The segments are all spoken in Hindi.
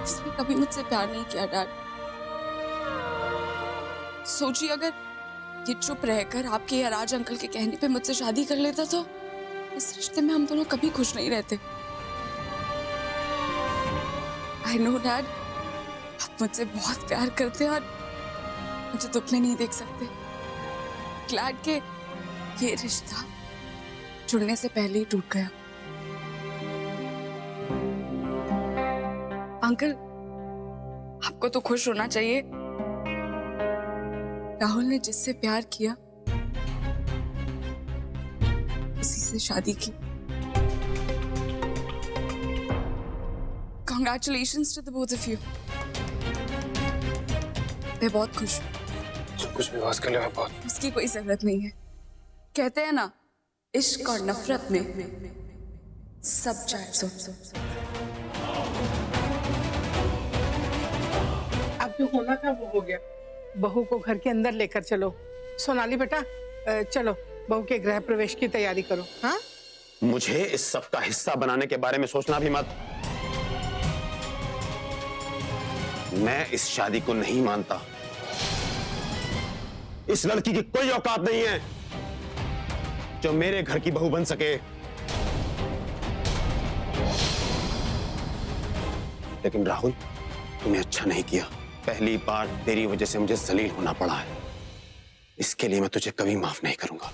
इसने कभी मुझसे प्यार नहीं किया डैड। सोचिए अगर ये चुप रहकर आपके या राज अंकल के कहने पे मुझसे शादी कर लेता तो इस रिश्ते में हम दोनों कभी खुश नहीं रहते। आई नो डैड, आप मुझसे बहुत प्यार करते हैं और मुझे दुख में नहीं देख सकते। ग्लैड के ये रिश्ता जुड़ने से पहले ही टूट गया। अंकल, आपको तो खुश होना चाहिए। राहुल ने जिससे प्यार किया उसी से शादी की। Congratulations to the both of you. मैं बहुत खुश हूँ। सब कुछ विवास कर लिया मैं बहुत। उसकी कोई जरूरत नहीं है। कहते हैं ना, इश्क और नफरत में सब जायज होता है। अब जो होना था वो हो गया। बहू को घर के अंदर लेकर चलो। सोनाली बेटा, चलो बहू के गृह प्रवेश की तैयारी करो। हाँ, मुझे इस सब का हिस्सा बनाने के बारे में सोचना भी मत। मैं इस शादी को नहीं मानता। इस लड़की की कोई औकात नहीं है जो मेरे घर की बहू बन सके। लेकिन राहुल, तूने अच्छा नहीं किया। पहली बार तेरी वजह से मुझे जलील होना पड़ा है। इसके लिए मैं तुझे कभी माफ नहीं करूंगा।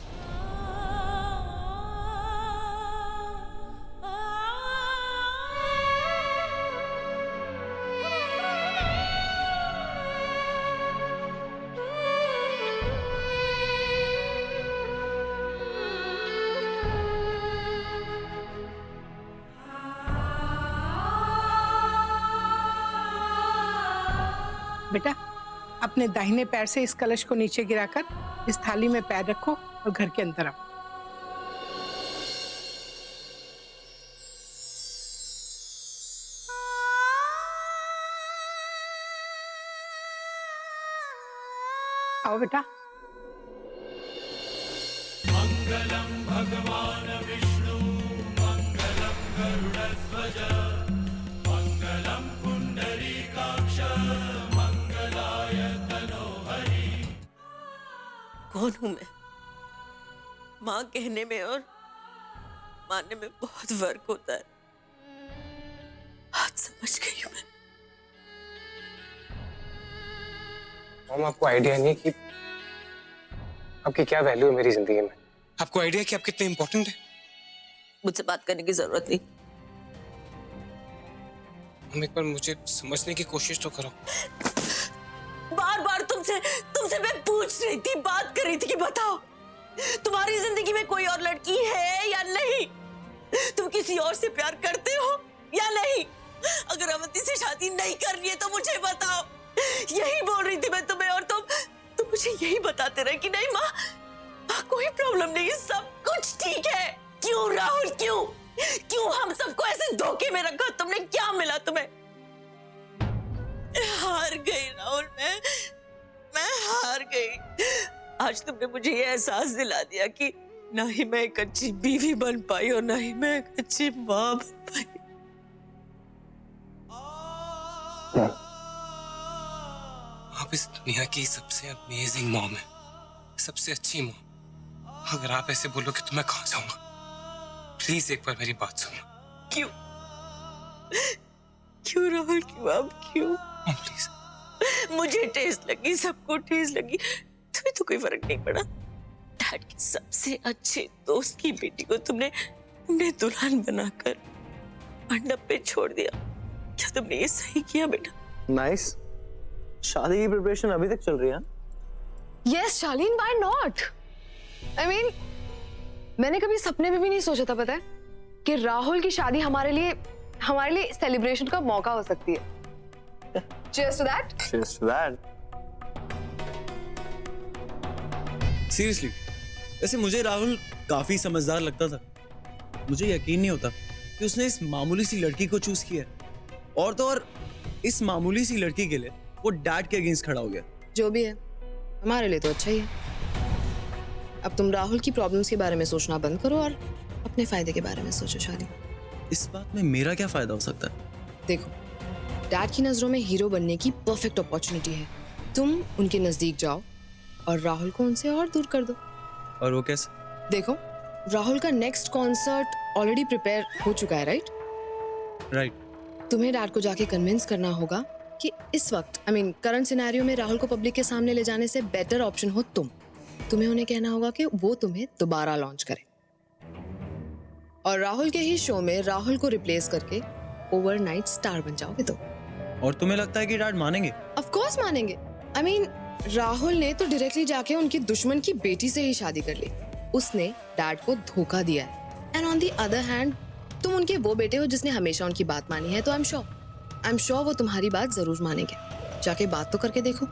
बेटा अपने दाहिने पैर से इस कलश को नीचे गिराकर इस थाली में पैर रखो और घर के अंदर आओ। आओ बेटा। मंगलम भगवान विष्णु मंगलम गरुड़ध्वज मंगलम पुंडरीकाक्ष मंगलाय तनोहरि। कौन हूं मैं? माँ कहने में और मानने में बहुत फर्क होता है। आज समझ गई हूं मैं। मॉम, आपको आइडिया नहीं कि आपकी क्या वैल्यू है मेरी जिंदगी में। आपको आइडिया कि आप कितने इंपॉर्टेंट हैं। मुझसे बात करने की जरूरत नहीं। हम एक बार मुझे समझने की कोशिश तो करो। बार बार तुमसे मैं पूछ रही थी, बात कर रही थी कि बताओ तुम्हारी जिंदगी में कोई और लड़की है या नहीं? तुम किसी और से प्यार करते हो या नहीं? अगर अवंती से शादी नहीं करनी है तो मुझे बताओ। यही बोल रही थी मैं तुम्हें और तुम मुझे यही बताते रहे कि नहीं माँ, कोई प्रॉब्लम नहीं, सब कुछ ठीक है। क्यों राहुल, क्यों हम सबको ऐसे धोखे में रखा? तुमने क्या मिला तुम्हें? हार गई राहुल, मैं हार गई। आज तुमने मुझे ये एहसास दिला दिया कि ना ही मैं एक अच्छी बीवी बन पाई और ना ही मैं एक अच्छी माँ बन पाई। आप इस दुनिया की सबसे अमेजिंग मॉम है, सबसे अच्छी मॉम। अगर आप ऐसे बोलोगे तो मैं कहां जाऊंगा? प्लीज एक बार मेरी बात सुनो। क्यों राहुल, क्यों अब क्यों? Mom please. मुझे ठेस लगी, सबको ठेस लगी, तुम्हें तो कोई फर्क नहीं पड़ा। डैड के सबसे अच्छे दोस्त की बेटी को तुमने दुल्हन बनाकर मंडप पे छोड़ दिया। क्या तुमने ये सही किया बेटा? नाइस। शादी की प्रिपरेशन अभी तक चल रही है? Yes, Shalin, why not? I mean, मैंने कभी सपने में भी नहीं सोचा था, पता है, कि राहुल की शादी हमारे लिए सेलिब्रेशन का मौका हो सकती है। Cheers to that. Cheers to that. Seriously, वैसे मुझे राहुल काफी समझदार लगता था। मुझे यकीन नहीं होता कि उसने इस मामूली सी लड़की को चूज किया, और तो और इस मामूली सी लड़की के लिए वो डैड के अगेंस्ट खड़ा हो गया। जो भी है, हमारे लिए तो अच्छा ही है। अब तुम राहुल की प्रॉब्लम्स के बारे में सोचना बंद करो और अपने फायदे के बारे में सोचो। शादी, इस बात में मेरा क्या फायदा हो सकता है? देखो, डैड की नजरों में हीरो बनने की परफेक्ट अपॉर्चुनिटी है। तुम उनके नजदीक जाओ और राहुल को उनसे और दूर कर दो। और वो कैसे? देखो, राहुल का नेक्स्ट कॉन्सर्ट ऑलरेडी प्रिपेयर हो चुका है, राइट? राइट। तुम्हें डैड को जाके कन्विंस करना होगा कि इस वक्त करंट सिनेरियो में राहुल को पब्लिक के सामने ले जाने से बेटर ऑप्शन हो तुम। तुम्हें उन्हें कहना होगा कि वो तुम्हें दोबारा लॉन्च करे और राहुल के ही शो में राहुल को रिप्लेस करके ओवरनाइट स्टार बन जाओगे तुम। और तुम्हें लगता है कि डैड मानेंगे? ऑफ कोर्स मानेंगे। राहुल ने तो डायरेक्टली जाके उनकी दुश्मन की बेटी से ही शादी कर ली। उसने डैड को धोखा दिया है। And on the other hand तुम उनके वो बेटे हो जिसने हमेशा उनकी बात मानी है, तो आई एम श्योर वो तुम्हारी बात जरूर मानेंगे। जाके बात तो करके देखो।